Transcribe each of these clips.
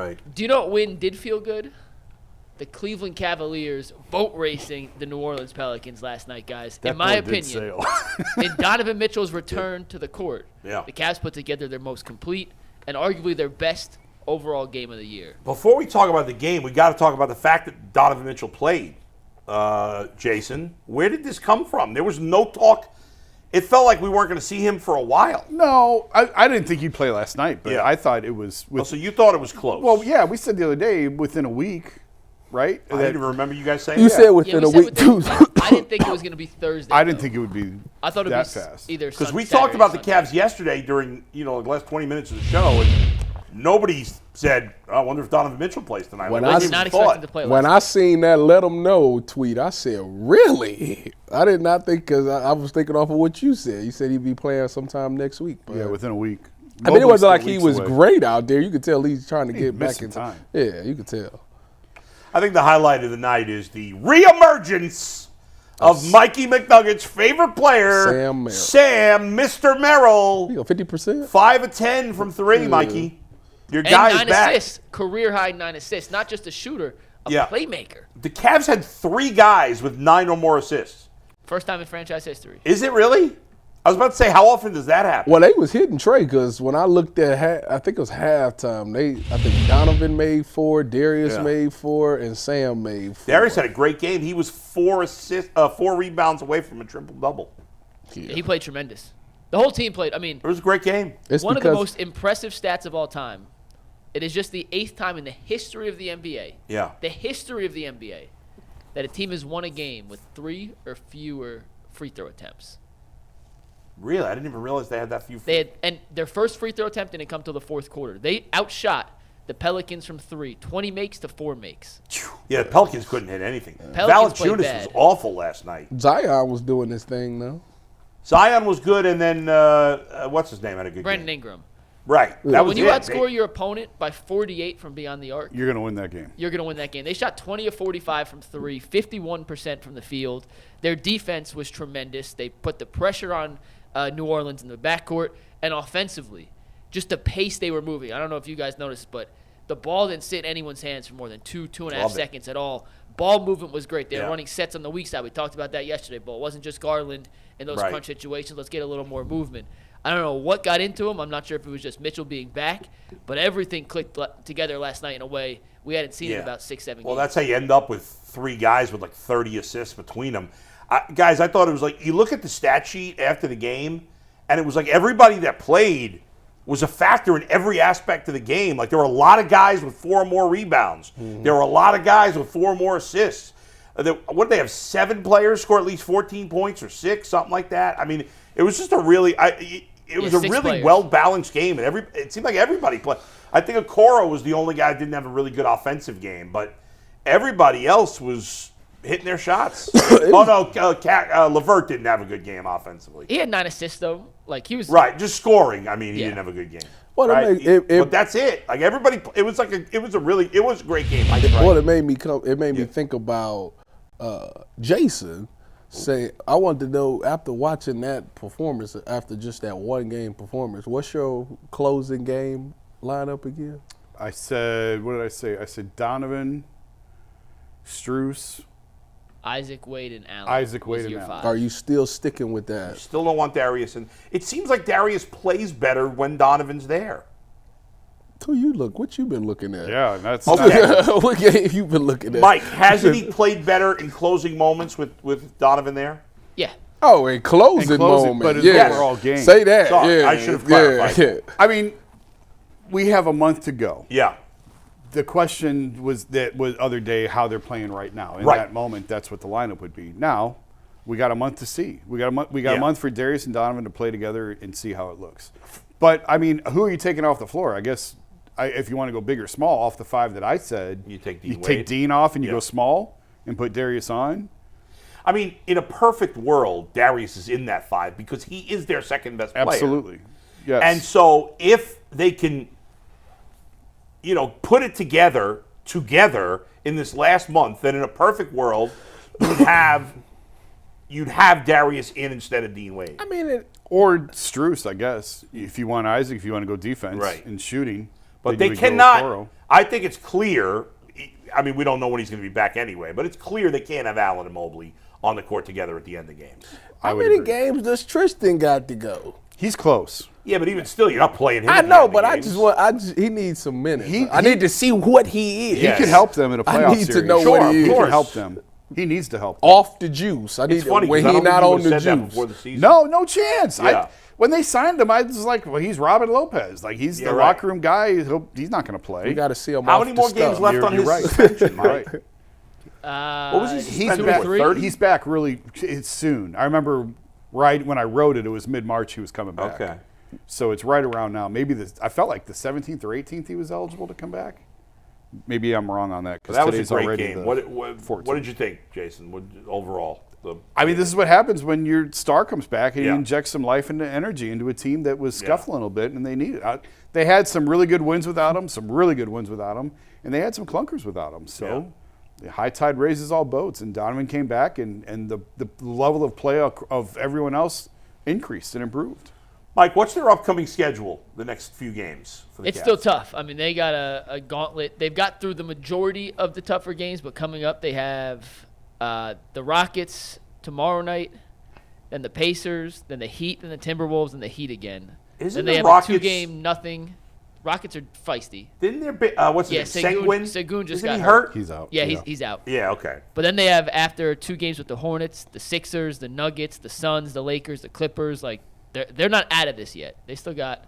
Right. Do you know what win did feel good? The Cleveland Cavaliers boat racing the New Orleans Pelicans last night, guys. That in my boat did opinion, sail. in Donovan Mitchell's return to the court, Yeah. the Cavs put together their most complete and arguably their best overall game of the year. Before we talk about the game, we got to talk about the fact that Donovan Mitchell played. Jason, where did this come from? There was no talk. It felt like we weren't going to see him for a while. No, I didn't think he'd play last night, but Yeah. I thought it was. So you thought it was close? Well, yeah, we said the other day within a week, right? I didn't even remember you guys saying You that. said within a week, too. I didn't think it was going to be Thursday. I didn't though. think it would be I thought it that would be fast. either Because we Saturday talked about or the Sunday. Cavs yesterday during the last 20 minutes of the show, and nobody said, I wonder if Donovan Mitchell plays tonight. When Like, I nobody did not even expect thought. him to play When last I seen that "let them know" tweet, I said, "Really?" I did not think, because I was thinking off of what you said. You said he'd be playing sometime next week. But Yeah, within a week. I mean, it wasn't like he Weeks was away. great out there. You could tell he's trying to get back missed some into time. Yeah, you could tell. I think the highlight of the night is the reemergence of Mikey McNugget's favorite player, Sam Merrill. Sam, Mr. Merrill. You go 50%. 5 of 10 from 3, Mikey. Your And guy is 9 back. assists, career high 9 assists. Not just a shooter, a Yeah. playmaker. The Cavs had 3 guys with 9 or more assists. First time in franchise history. Is it really? I was about to say, how often does that happen? Well, they was hitting Trey, because when I looked at, I think it was halftime. I think Donovan made 4, Darius Yeah. made 4, and Sam made 4. Darius had a great game. He was 4 rebounds away from a triple-double. He played tremendous. The whole team played. I mean, It was a great game. It's one of the because- most impressive stats of all time. It is just the 8th time in the history of the NBA. Yeah. The history of the NBA that a team has won a game with 3 or fewer free throw attempts. Really? I didn't even realize they had that few. They had, and their first free throw attempt didn't come till the 4th quarter. They outshot the Pelicans from 3, 20 makes to 4 makes. Yeah, the Pelicans couldn't hit anything. Pelicans played Valanciunas was bad. awful last night. Zion was doing this thing, though. Zion was good, and then, what's his name, had a good Brandon game. Ingram. Right. That was When you it. outscore your opponent by 48 from beyond the arc, You're going to win that game. you're going to win that game. They shot 20 of 45 from 3, 51% from the field. Their defense was tremendous. They put the pressure on New Orleans in the backcourt, and offensively, just the pace they were moving. I don't know if you guys noticed, but the ball didn't sit in anyone's hands for more than 2.5 Love it. seconds at all. Ball movement was great. They were Yeah. running sets on the weak side. We talked about that yesterday, but it wasn't just Garland in those Right. crunch situations. Let's get a little more movement. I don't know what got into him. I'm not sure if it was just Mitchell being back, but everything clicked together last night in a way we hadn't seen in Yeah. about 6-7 Well, games. that's how you end up with 3 guys with like 30 assists between them. Guys, I thought it was like, you look at the stat sheet after the game, and it was like everybody that played was a factor in every aspect of the game. Like, there were a lot of guys with 4 or more rebounds. There were a lot of guys with 4 or more assists. What did they have? 7 players score at least 14 points or 6, something like that. I mean, it was just a really, it was a 6 really players. well-balanced game, and it seemed like everybody played. I think Okoro was the only guy that didn't have a really good offensive game, but everybody else was hitting their shots. Levert didn't have a good game offensively. He had 9 assists though. Like he was Right, just scoring. I mean, he Yeah. didn't have a good game. Well, Right? But that's it. Like everybody, it was a great game. Well, it made me think about Jason. Say, I wanted to know, after watching that performance, after just that one game performance, what's your closing game lineup again? I said, what did I say? I said Donovan, Strus. Isaac Wade and Allen. Isaac was Wade and your Allen. 5. Are you still sticking with that? Still don't want Darius, and it seems like Darius plays better when Donovan's there. Who you look? What you been looking at? Yeah, that's Okay. What game you been looking at? Mike, hasn't he played better in closing moments with Donovan there? Yeah. Oh, in closing, In closing, moment. but in yeah. the overall game. Say that. Sorry, yeah, I should have clarified. Yeah. I mean, we have a month to go. Yeah. The question was other day how they're playing right now. In Right. that moment, that's what the lineup would be. Now, we got a month to see. We got a Yeah. month for Darius and Donovan to play together and see how it looks. But I mean, who are you taking off the floor? I guess if you want to go big or small, off the 5 that I said, You take Dean you Wade. take Dean off and you Yeah. go small and put Darius on. I mean, in a perfect world, Darius is in that 5 because he is their second best player. Absolutely, yes. And so if they can, put it together in this last month, then in a perfect world, you'd have Darius in instead of Dean Wade. I mean, or Strus, I guess. If you want Isaac, if you want to go defense Right. and shooting. But then they you would go cannot. Okoro. I think it's clear. I mean, we don't know when he's going to be back anyway, but it's clear they can't have Allen and Mobley on the court together at the end of games. How many games does Tristan got to go? He's close. Yeah, but even still, you're not playing him. I know, but he needs some minutes. I need to see what he is. He can help them in a playoff series. I need to know what he is. He can help them. He needs to help them. Off the juice. It's funny when he's not on the juice. Before the season. No chance. Yeah. When they signed him, I was like, well, he's Robin Lopez. Like, he's the locker room guy. He's not going to play. We got to see him. How many more games left on his suspension, Mike? What was he he's suspended back, for? 30? He's back really soon. I remember right when I wrote it, it was mid-March he was coming back. Okay. So it's right around now. Maybe I felt like the 17th or 18th he was eligible to come back. Maybe I'm wrong on that. That was a great game. What did you think, Jason, overall? I mean, this is what happens when your star comes back and you Yeah. inject some life and energy into a team that was scuffling a little bit, and they needed it. They had some really good wins without him, and they had some clunkers without him. So the high tide raises all boats, and Donovan came back, and the level of play of everyone else increased and improved. Mike, what's their upcoming schedule the next few games for the It's Cavs? still tough. I mean, they got a gauntlet. They've got through the majority of the tougher games, but coming up they have the Rockets tomorrow night, then the Pacers, then the Heat, then the Timberwolves, and the Heat again. Isn't then they the have Rockets, a 2-game nothing. Rockets are feisty. Didn't there be, what's his name? Sengun just Isn't got he hurt? He's out. Yeah, he's out. Yeah, okay. But then they have, after 2 games with the Hornets, the Sixers, the Nuggets, the Suns, the Lakers, the Clippers. Like, they're not out of this yet. They still got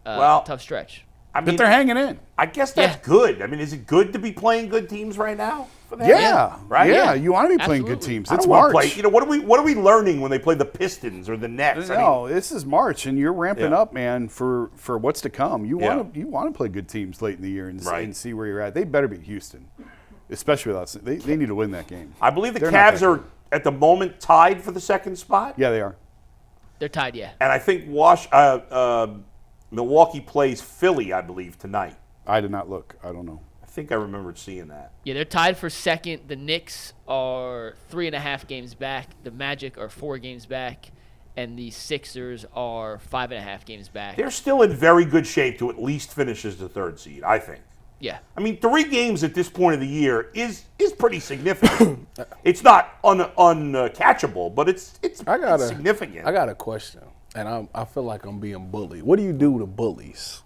a tough stretch. I mean, But they're hanging in. I guess that's good. I mean, is it good to be playing good teams right now? For them? Yeah. Right? Yeah, you want to be playing good Absolutely. teams. I It's don't wanna March. play. What are we learning when they play the Pistons or the Nets? No, this is March, and you're ramping Yeah. up, man, for what's to come. You Yeah. want to play good teams late in the year and Right. see where you're at. They better beat Houston, especially without. They need to win that game. I believe the They're not Cavs that are good. at the moment tied for the second spot. Yeah, they are. They're tied, yeah. And I think Milwaukee plays Philly, I believe, tonight. I did not look. I don't know. I think I remembered seeing that. Yeah, they're tied for second. The Knicks are 3.5 games back. The Magic are 4 games back. And the Sixers are 5.5 games back. They're still in very good shape to at least finish as the 3rd seed, I think. Yeah. I mean, 3 games at this point of the year is pretty significant. It's not uncatchable, but it's significant. I got a question, and I feel like I'm being bullied. What do you do to bullies?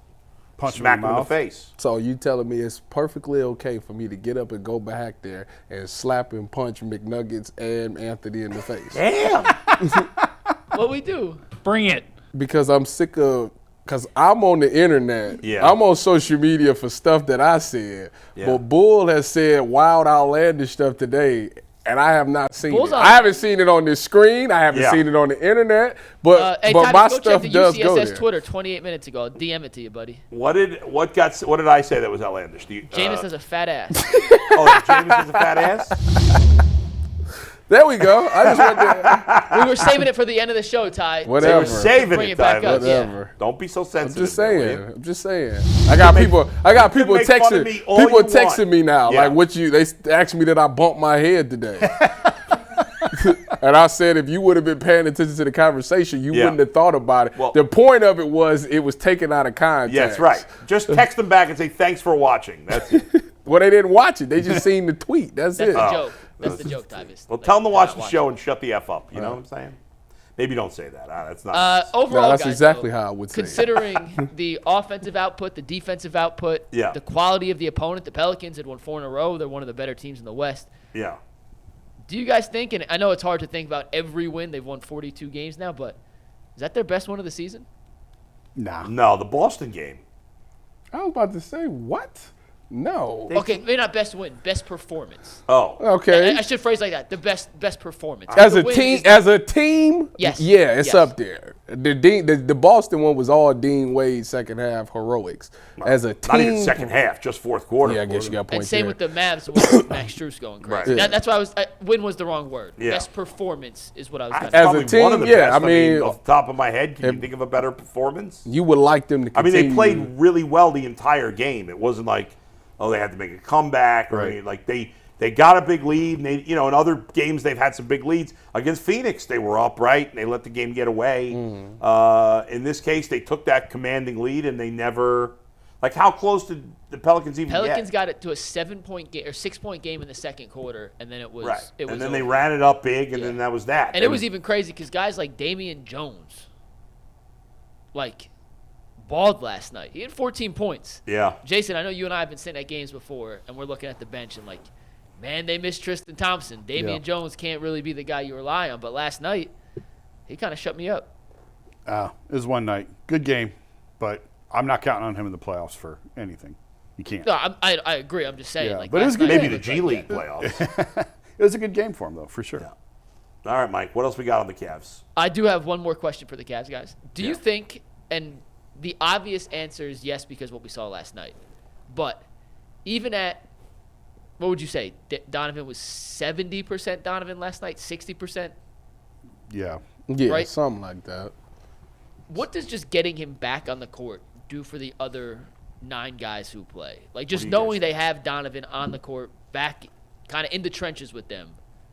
Punch Smack him them in in the the face. So you telling me it's perfectly okay for me to get up and go back there and slap and punch McNuggets and Anthony in the face? Damn. What we do? Bring it. Because I'm sick of, because I'm on the internet. Yeah. I'm on social media for stuff that I said. Yeah. But Bull has said wild, outlandish stuff today, and I have not seen Bull's it. on- I haven't seen it on this screen. I haven't Yeah. seen it on the internet. But Hey, but Tommy, my go stuff check the does go UCSS there. Twitter 28 minutes ago. I'll DM it to you, buddy. What did I say that was outlandish? Jameis has a fat ass. Jameis has a fat ass? There we go. I just went there. We were saving it for the end of the show, Ty. They Whatever. were saving Bring it, it back Ty. up, yeah. Whatever. Don't be so sensitive. I'm just will saying. you? I'm just saying. I got people make fun of texting me all people you texting want. me now. Yeah. Like what you they asked me that I bumped my head today. And I said if you would have been paying attention to the conversation, you Yeah. wouldn't have thought about it. Well- The point of it was taken out of context. Yes, right. Just text them back and say thanks for watching. That's it. Well, they didn't watch it. They just seen the tweet. That's That's it. the joke. That's the joke, Ty. Well, tell them to watch the show and shut the F up. You know what I'm saying? Maybe don't say that. That's not. nice. Overall, No, that's guys, exactly though, how I would say it. considering the offensive output, the defensive output, Yeah. the quality of the opponent, the Pelicans had won 4 in a row. They're one of the better teams in the West. Yeah. Do you guys think, and I know it's hard to think about every win, they've won 42 games now, but is that their best win of the season? Nah. No, the Boston game. I was about to say what? No. Okay, maybe not best win, best performance. Oh. Okay. I should phrase like that, the best performance. As The a win team, is- Yes. yeah, it's Yes. up there. The Boston one was all Dean Wade second half heroics. As a team, Not even second half, just fourth quarter. Yeah, I guess you got a point And same there. with the Mavs with Max Strus going crazy. Right. Yeah. That's why win was the wrong word. Yeah. Best performance is what I was That's trying to As a probably team, one of the yeah, best. I mean, off the top of my head, can you think of a better performance? You would like them to I mean, continue. they played really well the entire game. It wasn't like, oh, they had to make a comeback or Right. anything. Like they got a big lead, and they, in other games they've had some big leads. Against Phoenix, they were up, right, and they let the game get away. In this case, they took that commanding lead, and they never, Like, how close did the Pelicans even Pelicans get? got it to a 7-point game or 6-point game in the second quarter, and then it was Right. It was and then they over. ran it up big, and Yeah. then that was that. And it was even crazy because guys like Damian Jones, like, balled last night. He had 14 points. Yeah. Jason, I know you and I have been sitting at games before, and we're looking at the bench and like, man, they miss Tristan Thompson. Damian Jones can't really be the guy you rely on. But last night, he kind of shut me up. It was one night. Good game, but I'm not counting on him in the playoffs for anything. You can't. No, I agree. I'm just saying. Yeah, like, but it was last good. night Maybe it the looked G like- League yeah. playoffs. It was a good game for him, though, for sure. All right, Mike. What else we got on the Cavs? I do have one more question for the Cavs guys. Do you Yeah. think, and the obvious answer is yes because what we saw last night, but even at, what would you say, Donovan was 70% Donovan last night, 60%? Yeah. Yeah, Right? something like that. What does just getting him back on the court do for the other 9 guys who play? Like, just do you knowing guys they have Donovan on the court, back kind of in the trenches with them.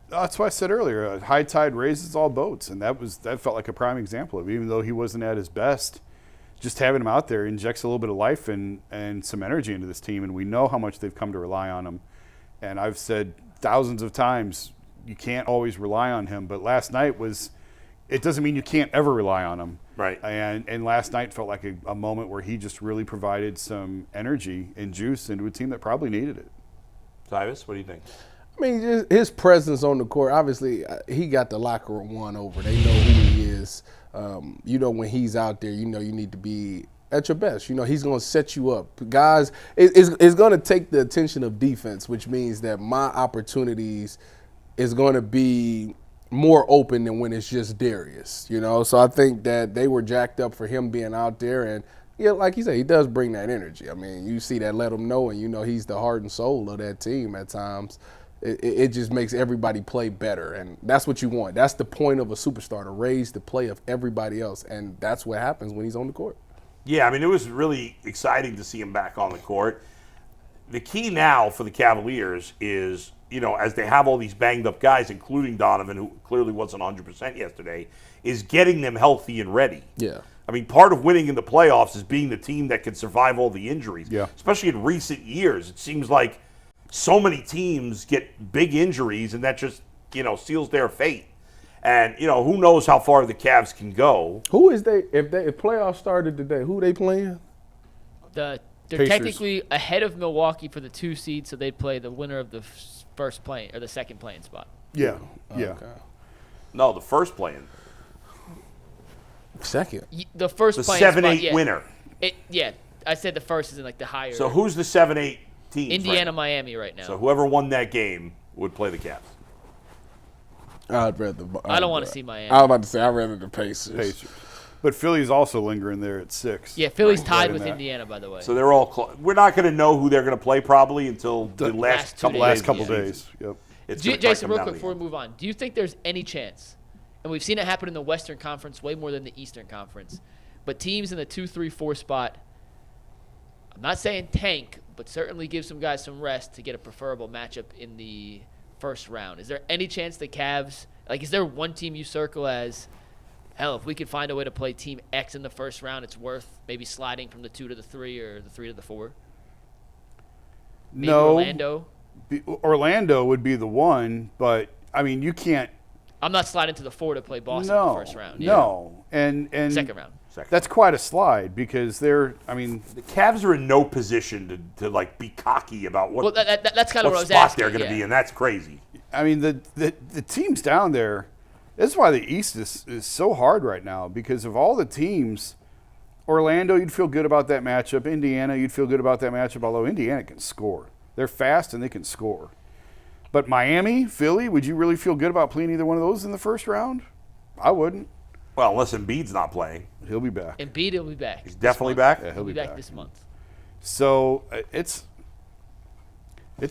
That's why I said earlier, a high tide raises all boats, and that felt like a prime example of it. Even though he wasn't at his best, just having him out there injects a little bit of life and some energy into this team, and we know how much they've come to rely on him. And I've said thousands of times, you can't always rely on him, but last night it doesn't mean you can't ever rely on him. Right. And last night felt like a moment where he just really provided some energy and juice into a team that probably needed it. Tyvis, what do you think? I mean, just his presence on the court, obviously, he got the locker room won over. They know who he is. When he's out there, you need to be at your best. He's going to set you up. Guys, it's going to take the attention of defense, which means that my opportunities is going to be more open than when it's just Darius, So I think that they were jacked up for him being out there. And, like you said, he does bring that energy. I mean, you see that let him know, and he's the heart and soul of that team at times. It just makes everybody play better, and that's what you want. That's the point of a superstar, to raise the play of everybody else, and that's what happens when he's on the court. Yeah, I mean, it was really exciting to see him back on the court. The key now for the Cavaliers is, as they have all these banged up guys, including Donovan, who clearly wasn't 100% yesterday, is getting them healthy and ready. Yeah. I mean, part of winning in the playoffs is being the team that can survive all the injuries. Yeah. Especially in recent years. It seems like so many teams get big injuries, and that just, seals their fate. And, who knows how far the Cavs can go. Who is they? If playoffs started today, who they playing? They're Pacers. technically ahead of Milwaukee for the 2 seed, so they'd play the winner of the first play or the second playing spot. Yeah. Okay. No, the first play-in. Second. The first The playing 7-8 spot, yeah. winner. I said the first is in like the higher. So who's the 7-8 team? Indiana, Miami right now. So whoever won that game would play the Cavs. I'd rather. I don't want to see Miami. I was about to say I'd rather the Pacers. But Philly's also lingering there at 6. Yeah, Philly's Right tied in with that. Indiana, by the way. So they're all we're not going to know who they're going to play probably until the last last 2 couple days. days. Couple of the days. season. Yep. It's gonna Jason, come real down quick to the before we end. move on, do you think there's any chance, and we've seen it happen in the Western Conference way more than the Eastern Conference, but teams in the 2, 3, 4 spot, I'm not saying tank, but certainly give some guys some rest to get a preferable matchup in the first round. Is there any chance the Cavs, is there one team you circle as, hell, if we could find a way to play Team X in the first round, it's worth maybe sliding from the 2 to the 3 or the 3 to the 4? Maybe No. Orlando? Orlando would be the one, but, I mean, you can't. I'm not sliding to the 4 to play Boston in the first round. No. And Second round. that's quite a slide because the Cavs are in no position to be cocky about what, Well, that's kind of what I was spot asking. they're going to be in. That's crazy. I mean, the teams down there, that's why the East is so hard right now because of all the teams. Orlando, you'd feel good about that matchup. Indiana, you'd feel good about that matchup, although Indiana can score. They're fast and they can score. But Miami, Philly, would you really feel good about playing either one of those in the first round? I wouldn't. Well, unless Embiid's not playing. He'll be back. Embiid will be back. He's definitely back? Yeah, He'll be back this month. So it's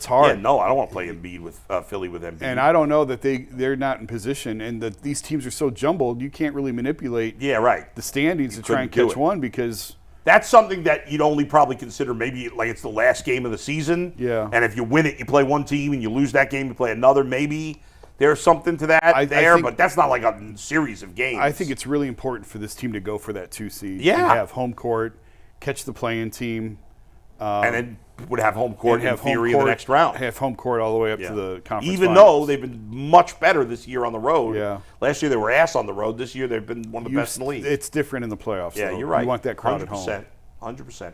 hard. Yeah, no, I don't want to play Embiid with Philly with Embiid. And I don't know that they're not in position, and that these teams are so jumbled, you can't really manipulate the standings to try and couldn't do catch it. one because that's something that you'd only probably consider maybe it's the last game of the season. Yeah. And if you win it, you play one team, and you lose that game, you play another. Maybe there's something to that I there, think- but that's not like a series of games. I think it's really important for this team to go for that 2 seed. Yeah. And have home court, catch the play-in team, and then would have home court and in theory in the next round. Have home court all the way up to the conference Even finals. though they've been much better this year on the road. Yeah. Last year they were ass on the road. This year they've been one of the best in the league. It's different in the playoffs. Yeah, though. you're right. You want that crowd at home. 100%.